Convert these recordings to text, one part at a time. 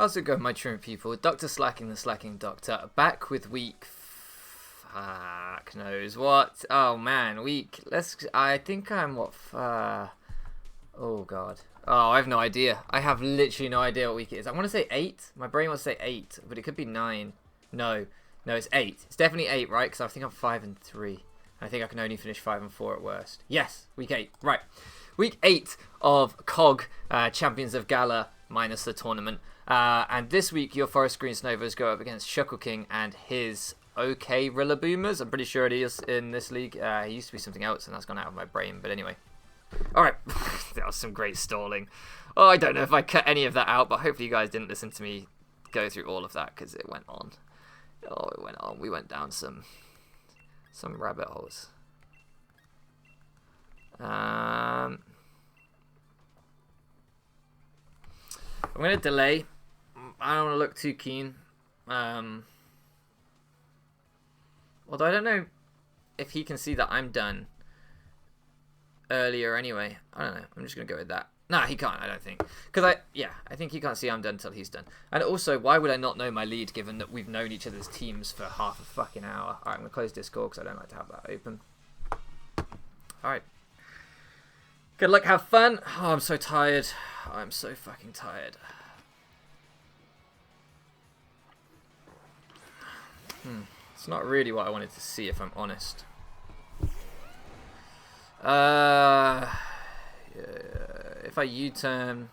How's it going, my true people? Dr. Slacking, the Slacking Doctor, back with week... Fuck knows what. Oh, man, week... I think I'm what... Oh, God. Oh, I have no idea. I have literally no idea what week it is. I want to say 8. My brain wants to say 8, but it could be 9. No, it's 8. It's definitely 8, right? Because I think I'm 5 and 3. I think I can only finish 5 and 4 at worst. Yes, week 8. Right. Week 8 of COG, Champions of Galar, minus the tournament. And this week, your Forest Green Snovers go up against Shuckleking and his OK Rillaboomers. I'm pretty sure it is in this league. He used to be something else, and that's gone out of my brain. But anyway. Alright. That was some great stalling. Oh, I don't know if I cut any of that out, but hopefully you guys didn't listen to me go through all of that, because it went on. Oh, it went on. We went down some rabbit holes. I'm going to delay. I don't want to look too keen. Although I don't know if he can see that I'm done earlier anyway. I don't know. I'm just going to go with that. Nah, he can't, I don't think. Because I think he can't see I'm done until he's done. And also, why would I not know my lead given that we've known each other's teams for half a fucking hour? Alright, I'm going to close Discord because I don't like to have that open. Alright. Good luck, have fun. Oh, I'm so tired. I'm so fucking tired. It's not really what I wanted to see, if I'm honest. If I U-turn...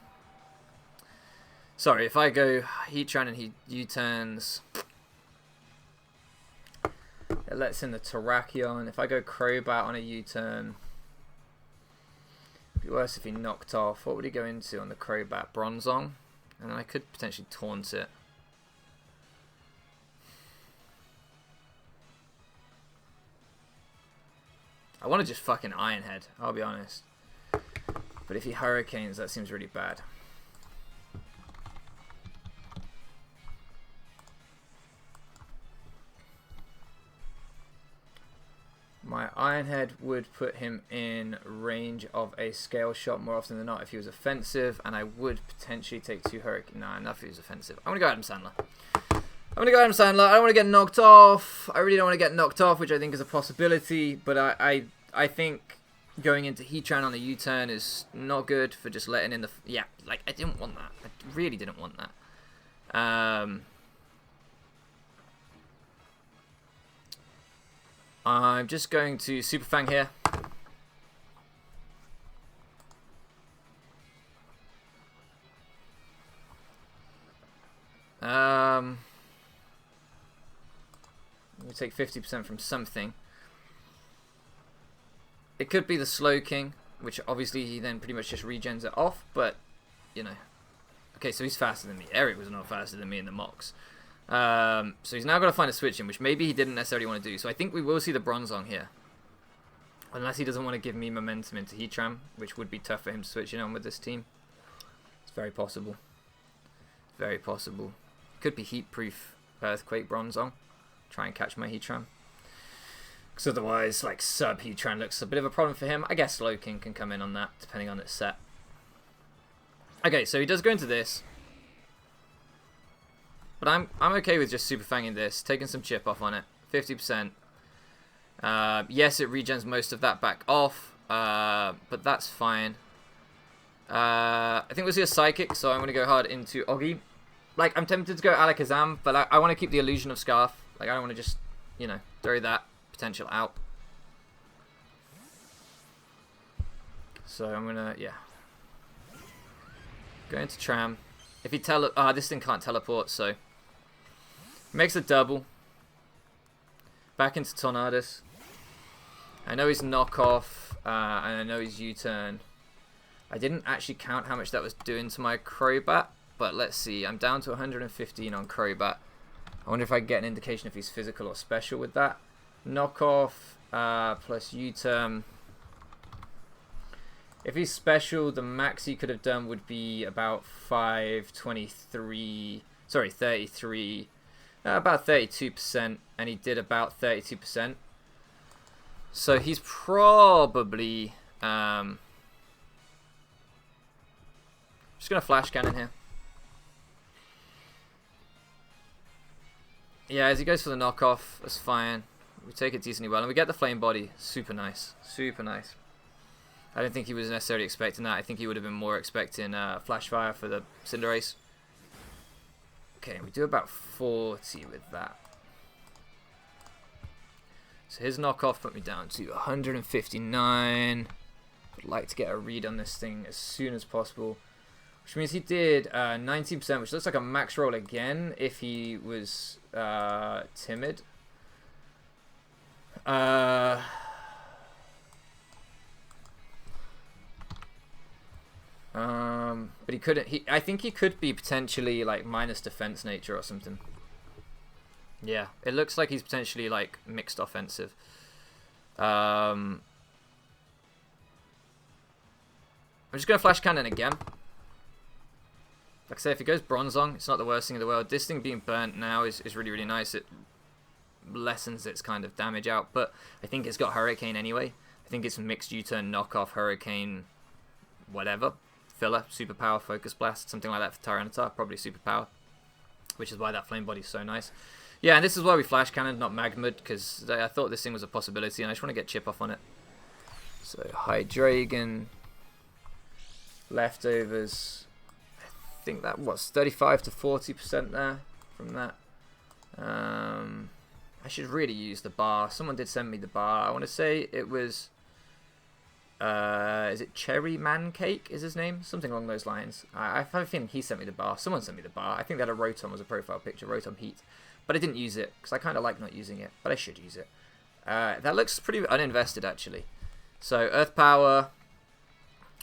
Sorry, if I go Heatran and he U-turns... It lets in the Terrakion. If I go Crobat on a U-turn... It'd be worse if he knocked off. What would he go into on the Crobat? Bronzong? And then I could potentially taunt it. I want to just fucking Iron Head, I'll be honest. But if he Hurricanes, that seems really bad. My Iron Head would put him in range of a Scale Shot more often than not if he was offensive, and I would potentially take 2 Hurricanes. Nah, enough if he was offensive. I'm going to go Adam Sandler. I don't want to get knocked off. I really don't want to get knocked off, which I think is a possibility, but I think going into Heatran on the U-turn is not good for just letting in the... Yeah, like, I didn't want that. I really didn't want that. I'm just going to Super Fang here. We'll take 50% from something. It could be the Slowking, which obviously he then pretty much just regens it off, but, you know. Okay, so he's faster than me. Eric was not faster than me in the mocks. So he's now got to find a switch in, which maybe he didn't necessarily want to do. So I think we will see the Bronzong here. Unless he doesn't want to give me momentum into Heatran, which would be tough for him to switch in on with this team. It's very possible. Very possible. Could be Heat-Proof Earthquake Bronzong. Try and catch my Heatran. Because otherwise, like, sub-Heatran looks a bit of a problem for him. I guess Slowking can come in on that, depending on its set. Okay, so he does go into this. But I'm okay with just Super Fanging this, taking some chip off on it. 50%. Yes, it regens most of that back off, but that's fine. I think we'll see a Psychic, so I'm going to go hard into Oggy. Like, I'm tempted to go Alakazam, but I want to keep the illusion of Scarf. Like, I don't want to just, you know, throw that potential out. So I'm going to, yeah. Go into Tram. If he this thing can't teleport, so... Makes a double. Back into Tornadus. I know he's knockoff, and I know he's U-turn. I didn't actually count how much that was doing to my Crobat, but let's see. I'm down to 115 on Crobat. I wonder if I can get an indication if he's physical or special with that. Knockoff plus U-turn. If he's special, the max he could have done would be about 523. Sorry, 33. About 32%, and he did about 32%. So he's probably just gonna Flash Cannon here. Yeah, as he goes for the knockoff, that's fine. We take it decently well, and we get the flame body. Super nice. Super nice. I don't think he was necessarily expecting that. I think he would have been more expecting Flash Fire for the Cinderace. Okay, we do about 40 with that. So his knockoff put me down to 159. I'd like to get a read on this thing as soon as possible. Which means he did 19%, which looks like a max roll again if he was timid. But he couldn't. I think he could be potentially like minus defense nature or something. Yeah, it looks like he's potentially like mixed offensive. I'm just gonna flash cannon again. Like I say, if he goes Bronzong, it's not the worst thing in the world. This thing being burnt now is really, really nice. It lessens its kind of damage out, but I think it's got Hurricane anyway. I think it's mixed U-turn, knockoff, Hurricane, whatever. Filler, Superpower, Focus Blast, something like that for Tyranitar, probably Superpower, which is why that Flame Body's so nice. Yeah, and this is why we Flash Cannon, not Magmud, because I thought this thing was a possibility, and I just want to get chip off on it. So, Hydreigon, Leftovers. I think that was 35 to 40% there from that. I should really use the bar. Someone did send me the bar. I want to say it was... is it Cherry Man Cake is his name? Something along those lines. I have a feeling he sent me the bar. Someone sent me the bar. I think that a Rotom was a profile picture. Rotom Heat. But I didn't use it because I kind of like not using it. But I should use it. That looks pretty uninvested actually. So Earth Power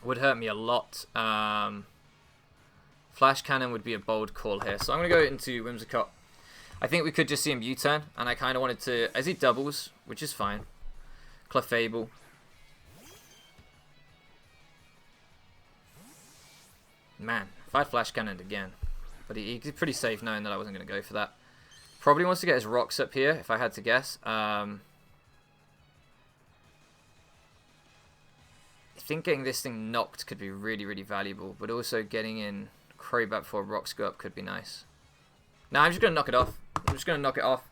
would hurt me a lot. Flash Cannon would be a bold call here. So I'm going to go into Whimsicott. I think we could just see him U-turn. And I kind of wanted to... As he doubles, which is fine. Clefable. Man, if I'd Flash Cannoned again. But he's pretty safe knowing that I wasn't going to go for that. Probably wants to get his rocks up here, if I had to guess. I think getting this thing knocked could be really, really valuable. But also getting in Crobat before rocks go up could be nice. Nah, I'm just going to knock it off. I'm just going to knock it off.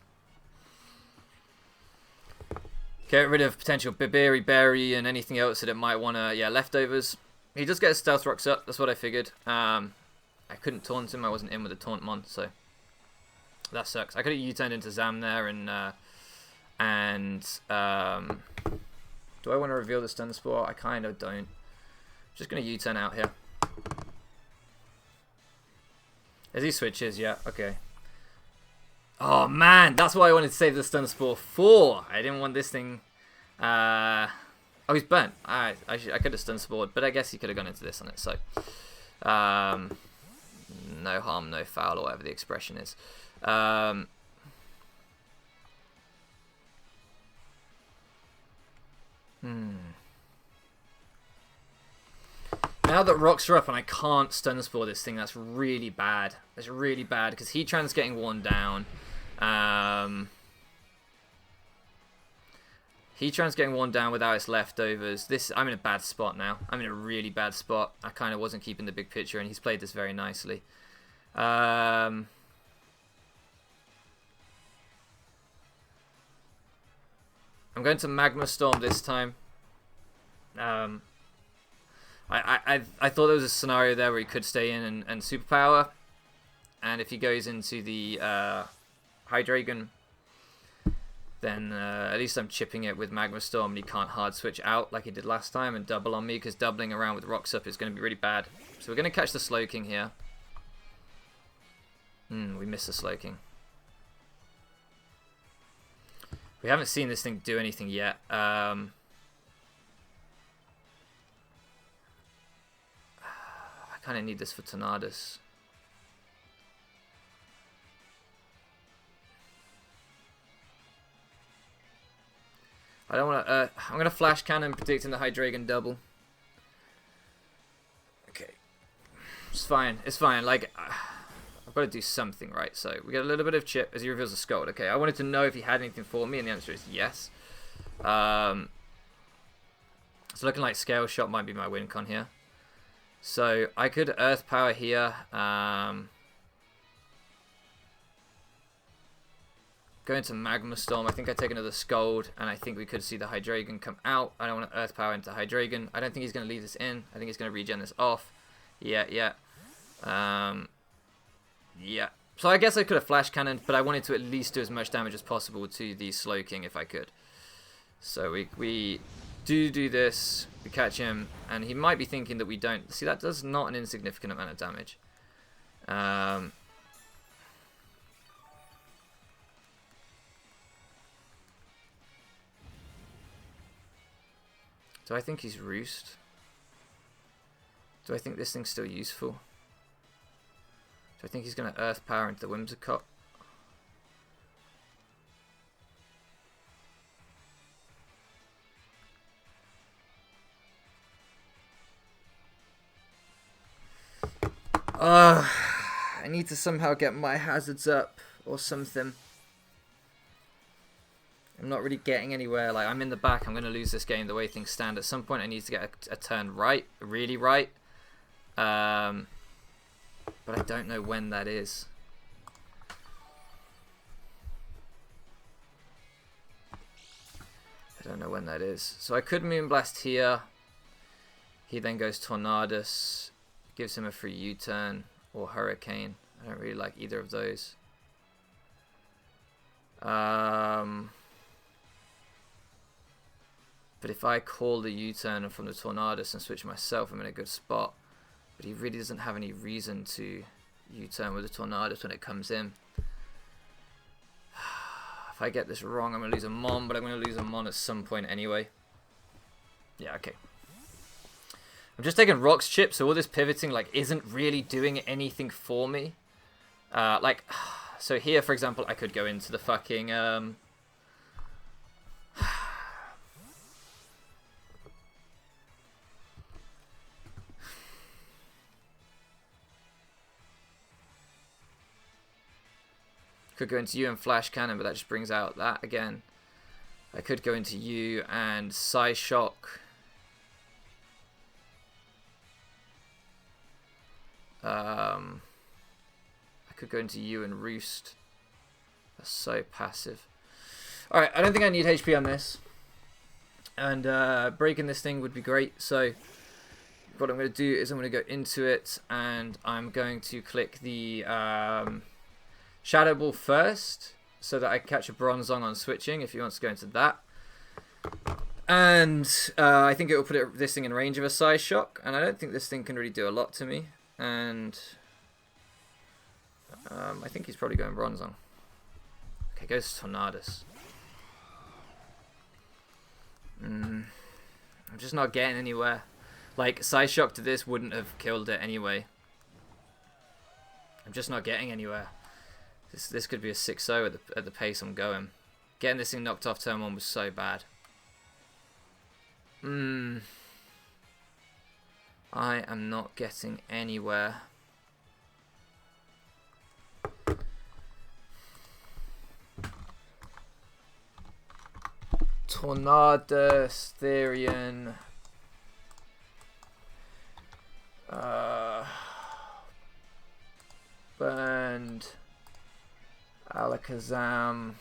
Get rid of potential Berry and anything else that it might want to... Yeah, Leftovers. He does get his Stealth Rocks up. That's what I figured. I couldn't taunt him. I wasn't in with the taunt mon, so that sucks. I could have U-turned into Zam there and do I want to reveal the Stun Spore? I kind of don't. Just going to U-turn out here. As he switches, yeah, okay. Oh man, that's why I wanted to save the Stun Spore for. I didn't want this thing. Oh, he's burnt. I could have Stun Spored, but I guess he could have gone into this on it. So, no harm, no foul, or whatever the expression is. Now that rocks are up and I can't Stun Spore this thing, that's really bad. That's really bad because Heatran's getting worn down. Heatran's getting worn down without its Leftovers. I'm in a bad spot now. I'm in a really bad spot. I kind of wasn't keeping the big picture, and he's played this very nicely. I'm going to Magma Storm this time. I thought there was a scenario there where he could stay in and Superpower. And if he goes into the Hydreigon, then at least I'm chipping it with Magma Storm and he can't hard switch out like he did last time and double on me, because doubling around with Rocks Up is going to be really bad. So we're going to catch the Slowking here. We missed the Slowking. We haven't seen this thing do anything yet. I kind of need this for Tornadus. I don't want to... I'm going to Flash Cannon predicting the Hydreigon double. Okay. It's fine. It's fine. Like, I've got to do something, right? So, we get a little bit of chip as he reveals a Scald. Okay, I wanted to know if he had anything for me, and the answer is yes. It's looking like Scale Shot might be my win con here. So, I could Earth Power here. Go into Magma Storm. I think I take another Scold, and I think we could see the Hydreigon come out. I don't want to Earth Power into Hydreigon. I don't think he's going to leave this in. I think he's going to regen this off. Yeah. Yeah. So I guess I could have Flash Cannoned, but I wanted to at least do as much damage as possible to the Slowking if I could. So we do this. We catch him, and he might be thinking that we don't. See, that does not an insignificant amount of damage. Do I think he's Roost? Do I think this thing's still useful? Do I think he's going to Earth Power into the Whimsicott? I need to somehow get my hazards up or something. I'm not really getting anywhere. Like, I'm in the back. I'm going to lose this game the way things stand. At some point, I need to get a turn right, really right. But I don't know when that is. I don't know when that is. So I could Moonblast here. He then goes Tornadus. Gives him a free U-turn or Hurricane. I don't really like either of those. But if I call the U-turn from the Tornadus and switch myself, I'm in a good spot. But he really doesn't have any reason to U-turn with the Tornadus when it comes in. If I get this wrong, I'm going to lose a Mon, but I'm going to lose a Mon at some point anyway. Yeah, okay. I'm just taking Rocks Chip, so all this pivoting like isn't really doing anything for me. So here, for example, I could go into the fucking... Could go into you and Flash Cannon, but that just brings out that again. I could go into you and Psyshock. I could go into you and Roost. That's so passive. Alright, I don't think I need HP on this. And breaking this thing would be great. So what I'm going to do is I'm going to go into it and I'm going to click the Shadow Ball first so that I catch a Bronzong on switching if he wants to go into that. And I think it will put this thing in range of a Psyshock. And I don't think this thing can really do a lot to me. And I think he's probably going Bronzong. Okay, goes Tornadus. I'm just not getting anywhere. Like, Psyshock to this wouldn't have killed it anyway. I'm just not getting anywhere. This could be a 6-0 at the pace I'm going. Getting this thing knocked off turn 1 was so bad. I am not getting anywhere. Tornadus, Therian. Burned. Alakazam.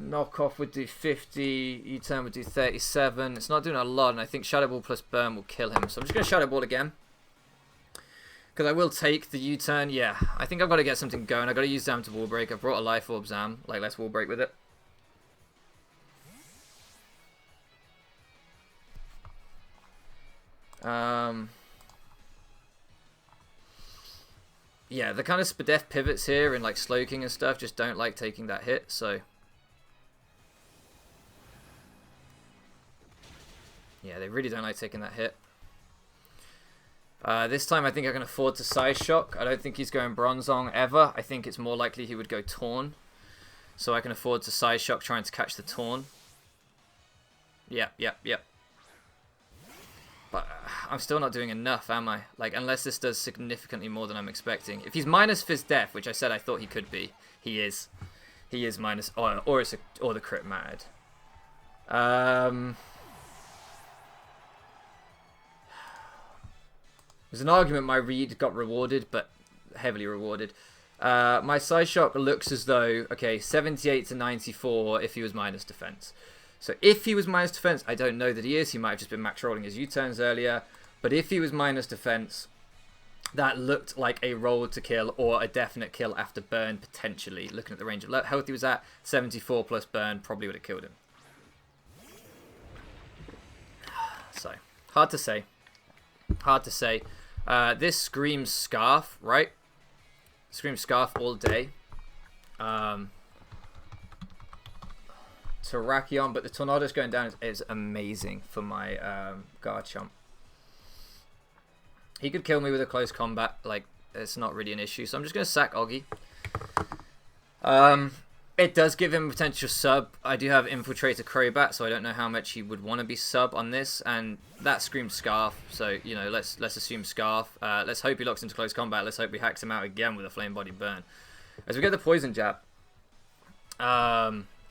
Knockoff would do 50. U-turn would do 37. It's not doing a lot, and I think Shadow Ball plus Burn will kill him. So I'm just going to Shadow Ball again. Because I will take the U-turn. Yeah, I think I've got to get something going. I've got to use Zam to Wall Break. I've brought a Life Orb Zam. Like, let's Wall Break with it. Yeah, the kind of Spadef pivots here and like Slowking and stuff just don't like taking that hit, so... Yeah, they really don't like taking that hit. This time I think I can afford to Psyshock. I don't think he's going Bronzong ever. I think it's more likely he would go Torn. So I can afford to Psyshock trying to catch the Torn. Yep. But I'm still not doing enough, am I? Like, unless this does significantly more than I'm expecting. If he's minus Fizz Death, which I said I thought he could be, he is. He is minus, or the crit mattered. There's an argument my read got rewarded, but heavily rewarded. My Psyshock looks as though, okay, 78 to 94 if he was minus defense. So if he was minus defense, I don't know that he is. He might have just been max rolling his U-turns earlier. But if he was minus defense, that looked like a roll to kill or a definite kill after burn, potentially. Looking at the range of health he was at, 74 plus burn probably would have killed him. So, hard to say. Hard to say. This screams Scarf, right? Screams Scarf all day. Terrakion, but the Tornado's going down is amazing for my Garchomp. He could kill me with a close combat, like, it's not really an issue. So I'm just going to sack Oggy. It does give him a potential sub. I do have Infiltrator Crobat, so I don't know how much he would want to be sub on this. And that screams Scarf, so, you know, let's assume Scarf. Let's hope he locks into close combat. Let's hope he hacks him out again with a Flame Body Burn. As we get the Poison Jab.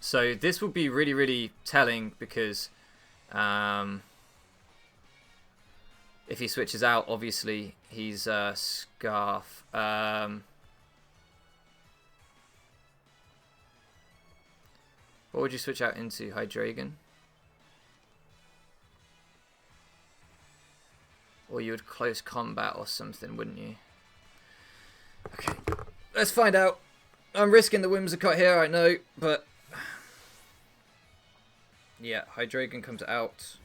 So this will be really, really telling because if he switches out, obviously he's Scarf. What would you switch out into? Hydreigon? Or you would close combat or something, wouldn't you? Okay, let's find out. I'm risking the Whimsicott here, I know, but yeah, Hydreigon comes out.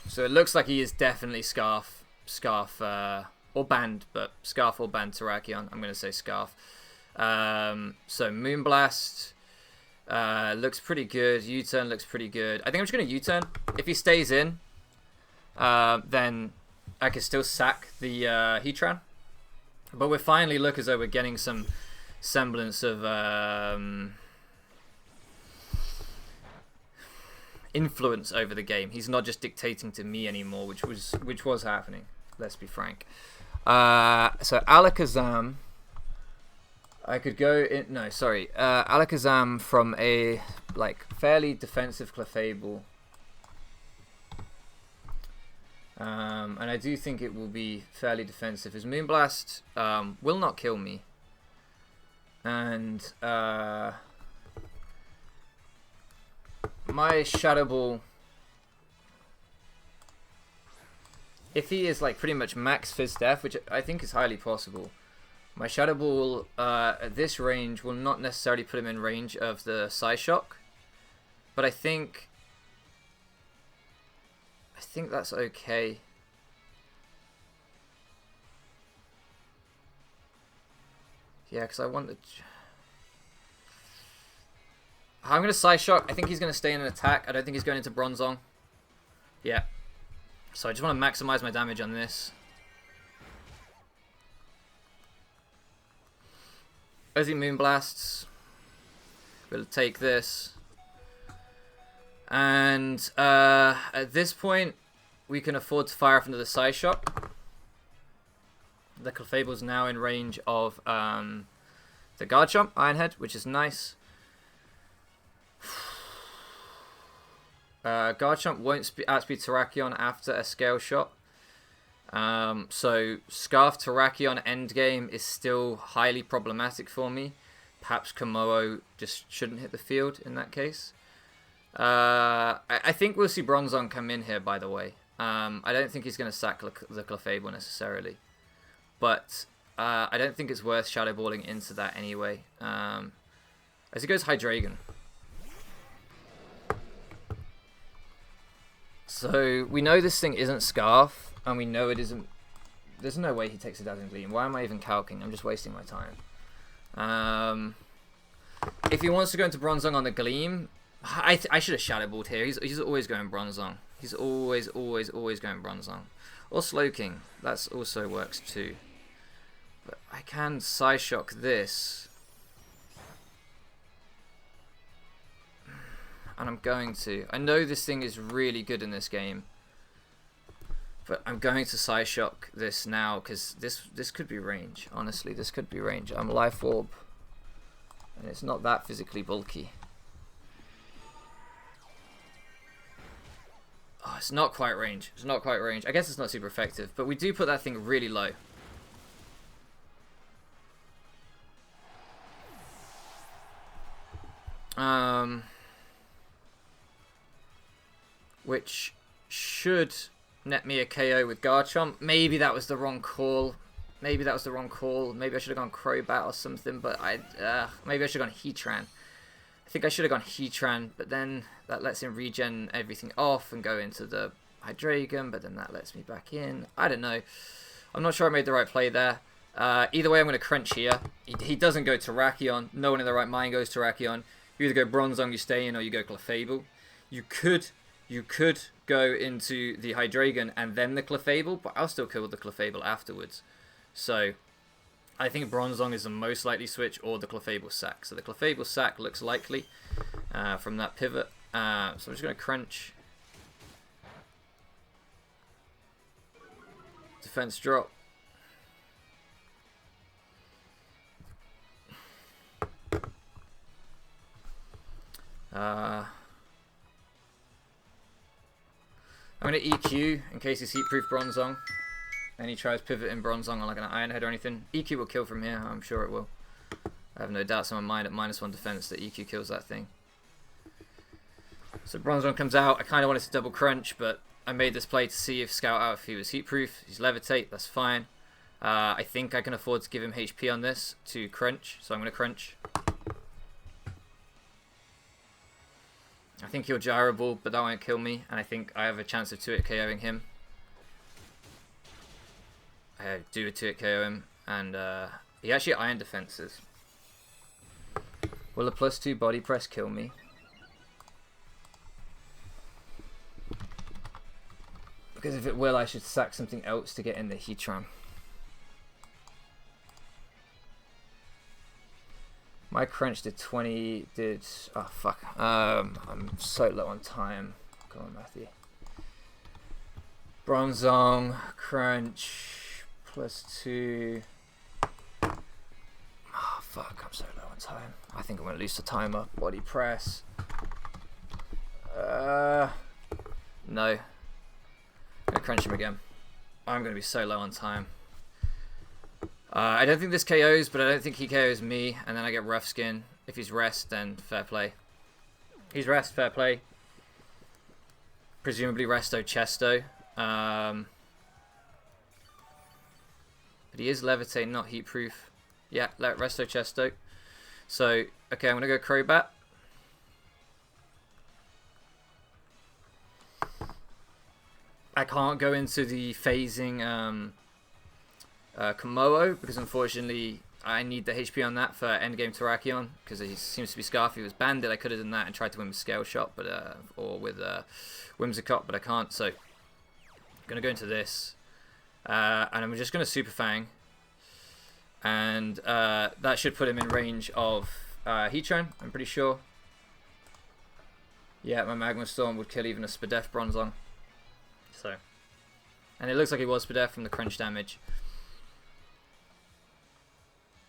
So it looks like he is definitely Scarf or Banned, but Scarf or Banned Terrakion. I'm going to say Scarf. So Moonblast looks pretty good. U-turn looks pretty good. I think I'm just going to U-turn. If he stays in, then I can still sack the Heatran. But we finally look as though we're getting some semblance of influence over the game. He's not just dictating to me anymore, which was happening. Let's be frank. So Alakazam, I could go in. No, sorry, Alakazam from a like fairly defensive Clefable, and I do think it will be fairly defensive. His Moonblast will not kill me, and my Shadow Ball, if he is like pretty much max Fizz Def, which I think is highly possible, my Shadow Ball at this range will not necessarily put him in range of the Psyshock, but I think that's okay. Yeah, because I want the... I'm going to Psyshock. I think he's going to stay in an attack. I don't think he's going into Bronzong. Yeah. So I just want to maximize my damage on this. As he Moonblasts, we'll take this. And at this point, we can afford to fire off into the Psyshock. The Clefable's now in range of the Garchomp, Ironhead, which is nice. Garchomp won't outspeed Terrakion after a Scale Shot. So Scarf Terrakion endgame is still highly problematic for me. Perhaps Komodo just shouldn't hit the field in that case. I think we'll see Bronzong come in here, by the way. I don't think he's going to sack the Clefable necessarily. But I don't think it's worth Shadow Balling into that anyway. As he goes Hydreigon. So we know this thing isn't Scarf, and we know it isn't... There's no way he takes a Dazzling Gleam. Why am I even calcing? I'm just wasting my time. If he wants to go into Bronzong on the Gleam, I should have Shadow Balled here. He's always going Bronzong. He's always going Bronzong. Or Slowking. That also works too. But I can Psyshock this. And I'm going to. I know this thing is really good in this game. But I'm going to Psyshock this now, because this could be range. Honestly, this could be range. I'm Life Orb. And it's not that physically bulky. Oh, it's not quite range. It's not quite range. I guess it's not super effective, but we do put that thing really low. Which should net me a KO with Garchomp. Maybe that was the wrong call. Maybe that was the wrong call. Maybe I should have gone Crobat or something, but maybe I should have gone Heatran. I think I should have gone Heatran, but then that lets him regen everything off and go into the Hydreigon, but then that lets me back in. I don't know. I'm not sure I made the right play there. Either way, I'm going to crunch here. He doesn't go Terrakion. No one in their right mind goes Terrakion. You either go Bronzong, you stay in, or you go Clefable. You could go into the Hydreigon and then the Clefable, but I'll still kill the Clefable afterwards. So I think Bronzong is the most likely switch, or the Clefable sack. So the Clefable sack looks likely from that pivot. So I'm just going to crunch. Defense drop. I'm going to EQ in case he's Heatproof Bronzong. And he tries pivoting Bronzong on like an Iron Head or anything. EQ will kill from here, I'm sure it will. I have no doubts in my mind at -1 defense that EQ kills that thing. So Bronzong comes out. I kind of wanted to double crunch, but I made this play to see if Scout out if he was Heatproof. He's Levitate, that's fine. I think I can afford to give him HP on this to crunch, so I'm going to crunch. I think he'll Gyro Ball, but that won't kill me, and I think I have a chance of 2-hit KOing him. I do a 2-hit KO him, and he actually Iron Defenses. Will a +2 Body Press kill me? Because if it will, I should sack something else to get in the Heatran. My crunch did 20, oh fuck, I'm so low on time. Come on, Matthew. Bronzong, crunch, +2. Oh fuck, I'm so low on time. I think I'm going to lose the timer. Body press. No. I'm going to crunch him again. I'm going to be so low on time. I don't think this KOs, but I don't think he KOs me, and then I get Rough Skin. If he's Rest, then fair play. He's Rest, fair play. Presumably Resto Chesto. But he is Levitate, not Heatproof. Yeah, Resto Chesto. So, okay, I'm going to go Crobat. I can't go into the phasing Komodo, because unfortunately I need the HP on that for endgame Terrakion, because he seems to be Scarf. If he was Bandit, I could have done that and tried to win with Scale Shot, but or with Whimsicott, but I can't, so I'm going to go into this. And I'm just going to Super Fang. And that should put him in range of Heatran, I'm pretty sure. Yeah, my Magma Storm would kill even a Spadef Bronzong. So, and it looks like it was Spadef from the crunch damage.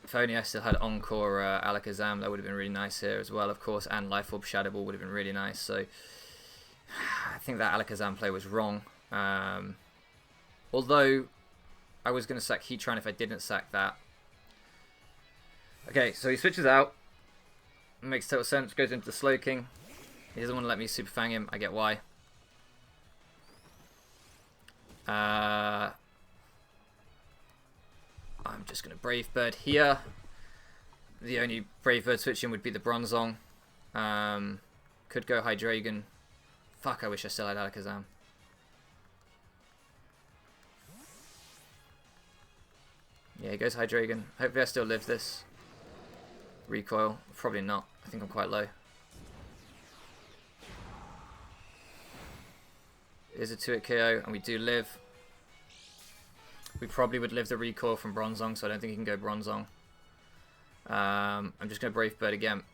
If only I still had Encore Alakazam, that would have been really nice here as well, of course, and Life Orb Shadow Ball would have been really nice. So I think that Alakazam play was wrong. Although I was going to sack Heatran if I didn't sack that. Okay, so he switches out. Makes total sense. Goes into the Slowking. He doesn't want to let me Super Fang him. I get why. I'm just going to Brave Bird here. The only Brave Bird switching would be the Bronzong. Could go Hydreigon. Fuck, I wish I still had Alakazam. Yeah, he goes Hydreigon. Hopefully I still live this. Recoil. Probably not. I think I'm quite low. It is a 2-hit KO, and we do live. We probably would live the recoil from Bronzong, so I don't think he can go Bronzong. I'm just going to Brave Bird again.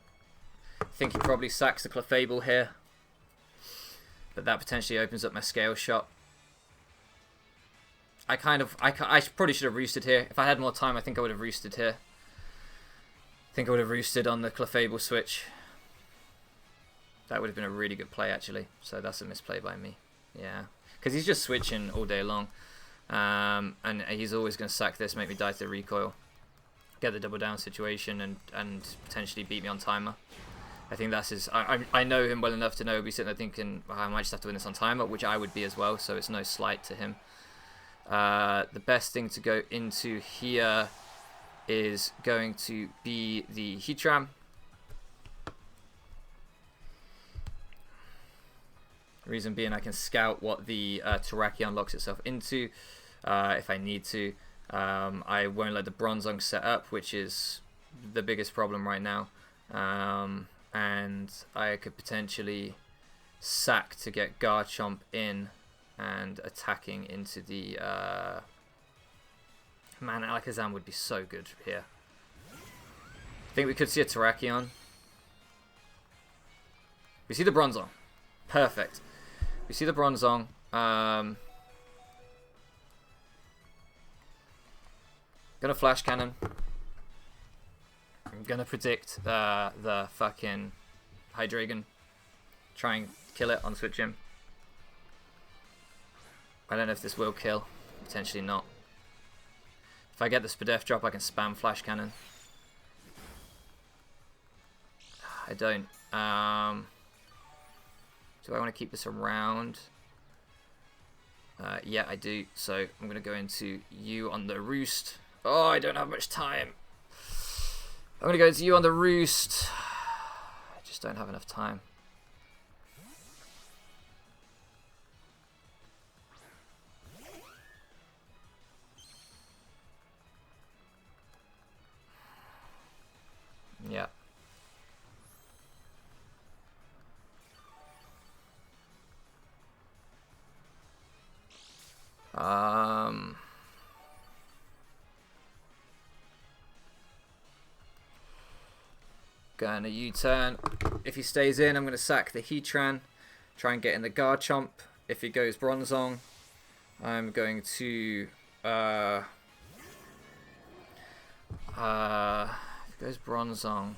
I think he probably sacks the Clefable here. But that potentially opens up my Scale Shot. I probably should have roosted here. If I had more time, I think I would have roosted here. I think I would have roosted on the Clefable switch. That would have been a really good play, actually. So that's a misplay by me. Yeah, because he's just switching all day long. And he's always going to sack this, make me die to the recoil, get the double down situation, and potentially beat me on timer. I think that's his. I know him well enough to know he'll be sitting there thinking, oh, I might just have to win this on timer, which I would be as well, so it's no slight to him. The best thing to go into here is going to be the Heatran. Reason being, I can scout what the Terrakion locks itself into if I need to. I won't let the Bronzong set up, which is the biggest problem right now. And I could potentially sack to get Garchomp in and attacking into the... Man, Alakazam would be so good here. I think we could see a Terrakion. We see the Bronzong. Perfect. We see the Bronzong. Gonna Flash Cannon. I'm gonna predict the fucking Hydreigon. Try and kill it on switch him. I don't know if this will kill. Potentially not. If I get the Spadef drop, I can spam Flash Cannon. I don't. Do I want to keep this around? Yeah, I do. So I'm going to go into you on the Roost. Oh, I don't have much time. I'm going to go into you on the Roost. I just don't have enough time. Yeah. Going to U-turn. If he stays in, I'm going to sack the Heatran. Try and get in the Garchomp. If he goes Bronzong, I'm going to... if he goes Bronzong...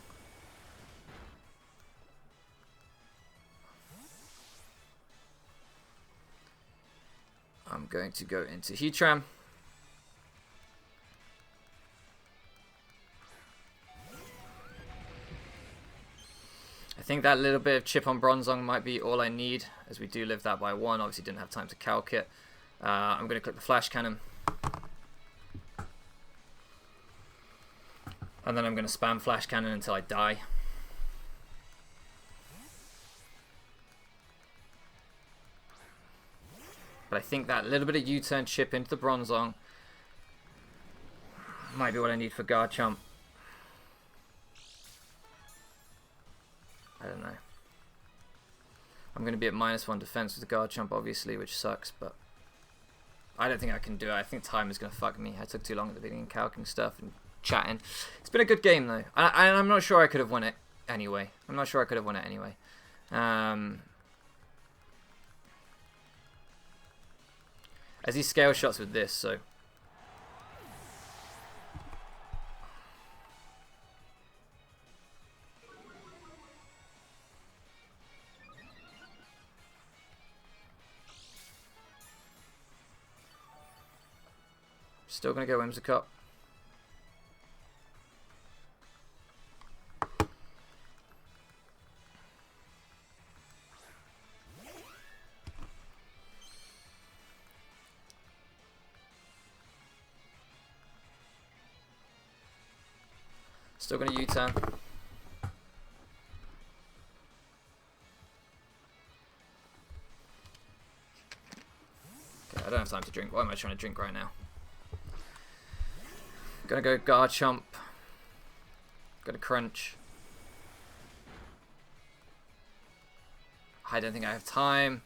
I'm going to go into Heatran. I think that little bit of chip on Bronzong might be all I need, as we do live that by 1. Obviously didn't have time to calc it. I'm going to click the Flash Cannon. And then I'm going to spam Flash Cannon until I die. But I think that little bit of U-turn chip into the Bronzong might be what I need for Garchomp. I don't know. I'm going to be at -1 defense with the Garchomp, obviously, which sucks, but I don't think I can do it. I think time is going to fuck me. I took too long at the beginning calcing stuff and chatting. It's been a good game, though. I'm not sure I could have won it anyway. As he scale shots with this, so... Still going to go Whimsicott. Still going to U-turn. Okay, I don't have time to drink. Why am I trying to drink right now? Gonna go Garchomp. Gonna Crunch. I don't think I have time.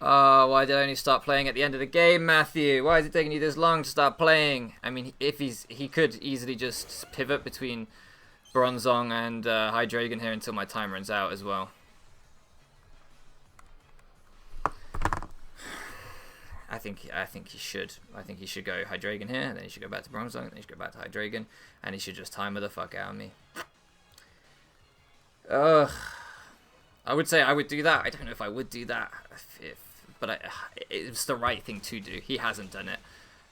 Oh, why did I only start playing at the end of the game, Matthew? Why is it taking you this long to start playing? I mean, if he could easily just pivot between Bronzong and Hydreigon here until my time runs out as well. I think he should. I think he should go Hydreigon here, and then he should go back to Bronzong, and then he should go back to Hydreigon, and he should just timer the fuck out of me. Ugh. I would say I would do that. I don't know if I would do that, but it's the right thing to do. He hasn't done it.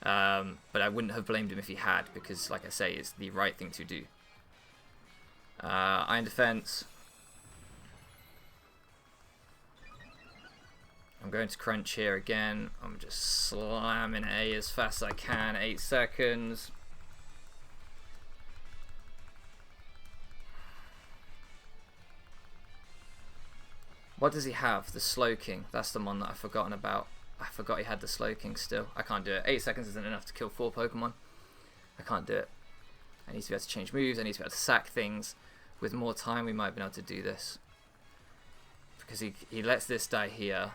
But I wouldn't have blamed him if he had, because, like I say, it's the right thing to do. Iron Defense. I'm going to crunch here again. I'm just slamming A as fast as I can. 8 seconds. What does he have? The Shuckleking. That's the one that I've forgotten about. I forgot he had the Shuckleking still. I can't do it. 8 seconds isn't enough to kill 4 Pokemon. I can't do it. I need to be able to change moves. I need to be able to sack things. With more time, we might have been able to do this. Because he lets this die here.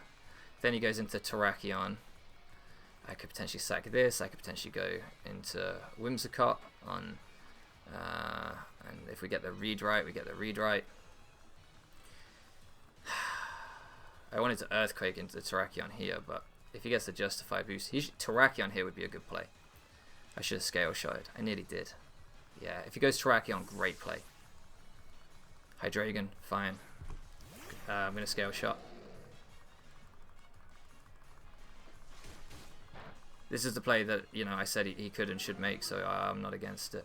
Then he goes into Terrakion. I could potentially sack this. I could potentially go into Whimsicott on... and if we get the read right, we get the read right. I wanted to Earthquake into the Terrakion here, but if he gets the Justified boost, Terrakion here would be a good play. I should have Scale Shotted. I nearly did. Yeah, if he goes Terrakion, great play. Hydreigon, fine. I'm going to Scale Shot. This is the play that, you know, I said he could and should make, so I'm not against it.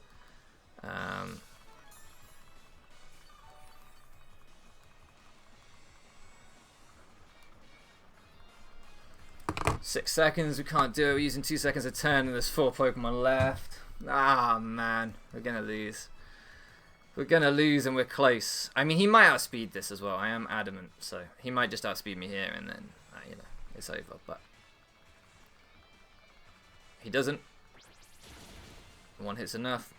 6 seconds, we can't do it. We're using 2 seconds a turn and there's 4 Pokemon left. Ah, man. We're going to lose. We're going to lose and we're close. I mean, he might outspeed this as well. I am adamant. So he might just outspeed me here and then, you know, it's over. But he doesn't. 1 hit's enough.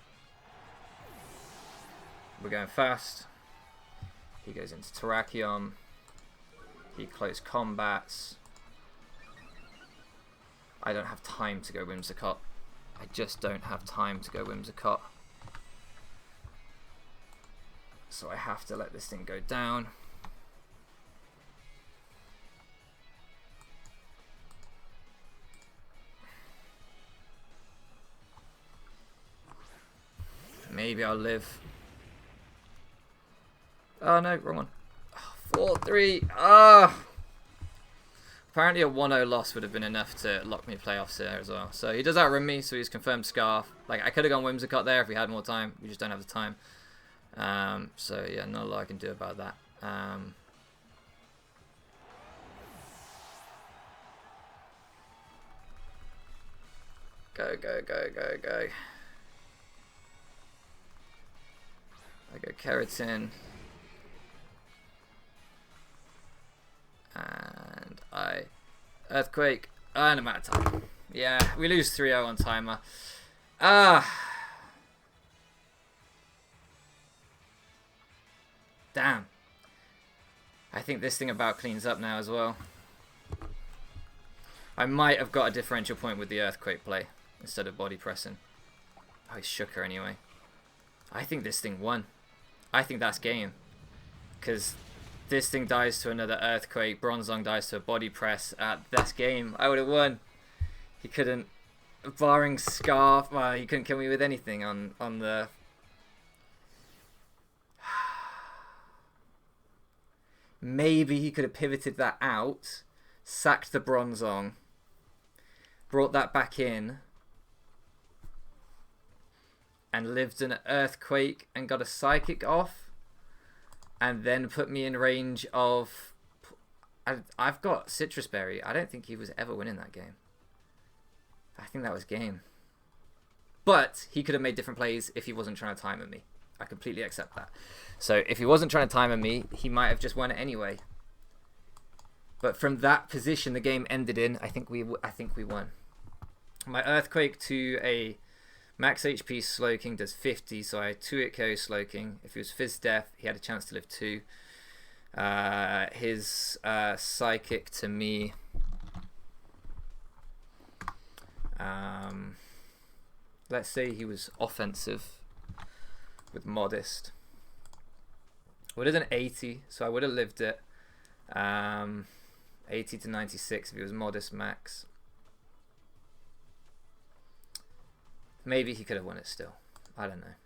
We're going fast. He goes into Terrakion. He close combats. I don't have time to go Whimsicott. I just don't have time to go Whimsicott. So I have to let this thing go down. Maybe I'll live. Oh no, wrong one. 4-3. Ah! Apparently a 1-0 loss would have been enough to lock me playoffs here as well. So he does outrun me, so he's confirmed Scarf. Like, I could have gone Whimsicott there if we had more time. We just don't have the time. So yeah, not a lot I can do about that. Go, go, go, go, go. I go Keratin. And I Earthquake, and I'm out of time. Yeah, we lose 3-0 on timer. Damn. I think this thing about cleans up now as well. I might have got a differential point with the Earthquake play instead of body pressing. Oh, he shook her anyway. I think this thing won. I think that's game. Because this thing dies to another Earthquake, Bronzong dies to a body press. That's game. I would have won. He couldn't, barring Scarf, well, he couldn't kill me with anything on the... Maybe he could have pivoted that out, sacked the Bronzong, brought that back in, and lived an Earthquake and got a Psychic off. And then put me in range of... I've got Citrus Berry. I don't think he was ever winning that game. I think that was game. But he could have made different plays if he wasn't trying to time at me. I completely accept that. So if he wasn't trying to time at me, he might have just won it anyway. But from that position the game ended in, I think we won. My Earthquake to a max HP Shuckleking does 50, so I had 2-hit KO Shuckleking. If he was Fizz Death, he had a chance to live 2. His Psychic to me... let's say he was offensive with Modest. Would have done 80, so I would have lived it. 80 to 96 if he was Modest max. Maybe he could have won it still. I don't know.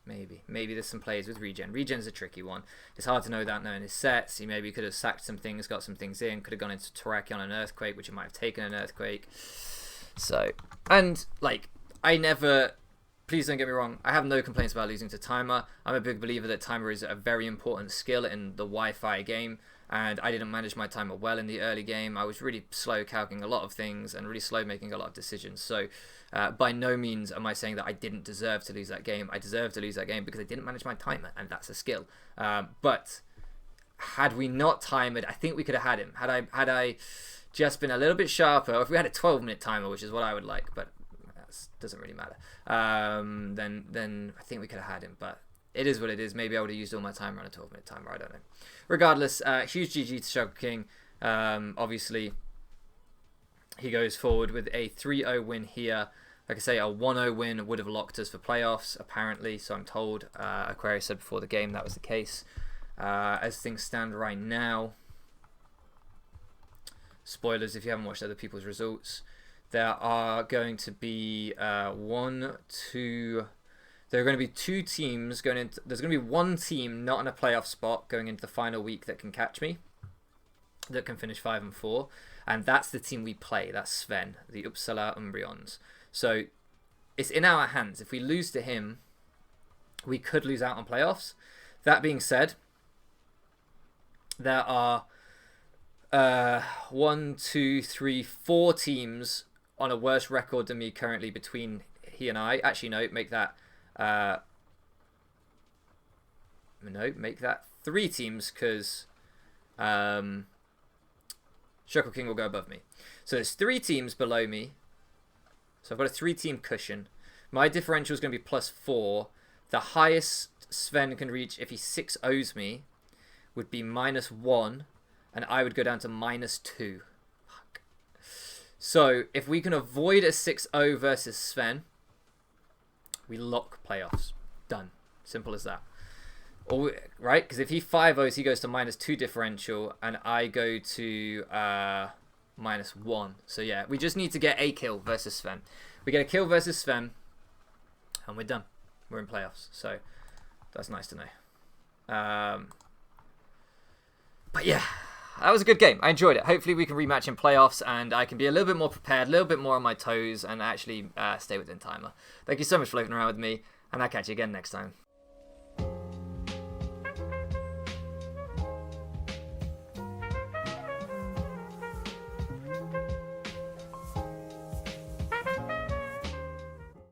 Maybe there's some players with regen. Regen's a tricky one. It's hard to know without knowing his sets. He maybe could have sacked some things, got some things in, could have gone into Terrakion on an Earthquake, which he might have taken an Earthquake. So, and, like, please don't get me wrong, I have no complaints about losing to Timer. I'm a big believer that Timer is a very important skill in the Wi-Fi game, and I didn't manage my Timer well in the early game. I was really slow calculating a lot of things and really slow making a lot of decisions. So by no means am I saying that I didn't deserve to lose that game. I deserved to lose that game because I didn't manage my Timer, and that's a skill. But had we not timed, I think we could have had him. Had I just been a little bit sharper, or if we had a 12-minute timer, which is what I would like, but that doesn't really matter, then I think we could have had him. But it is what it is. Maybe I would have used all my timer on a 12-minute timer. I don't know. Regardless, huge GG to Shuckleking. Obviously, he goes forward with a 3-0 win here. Like I say, a 1-0 win would have locked us for playoffs, apparently. So I'm told. Aquarius said before the game that was the case. As things stand right now, spoilers if you haven't watched other people's results, there are going to be there are going to be two teams going into. There's going to be one team not in a playoff spot going into the final week that can catch me, that can finish 5 and 4, and that's the team we play. That's Sven, the Uppsala Umbreons. So it's in our hands. If we lose to him, we could lose out on playoffs. That being said, there are 4 teams on a worse record than me currently between he and I. Actually, no, make that make that 3 teams, because Shuckleking will go above me. So there's 3 teams below me. So I've got a 3-team cushion. My differential is going to be +4. The highest Sven can reach if he 6-0s me would be -1, and I would go down to -2. Fuck. So if we can avoid a 6-0 versus Sven, we lock playoffs. Done. Simple as that. Right? Because if he 5-0s, he goes to -2 differential, and I go to -1. So yeah, we just need to get a kill versus Sven. We get a kill versus Sven, and we're done. We're in playoffs. So that's nice to know. But yeah, that was a good game. I enjoyed it. Hopefully we can rematch in playoffs, and I can be a little bit more prepared, a little bit more on my toes, and actually stay within timer. Thank you so much for floating around with me, and I'll catch you again next time.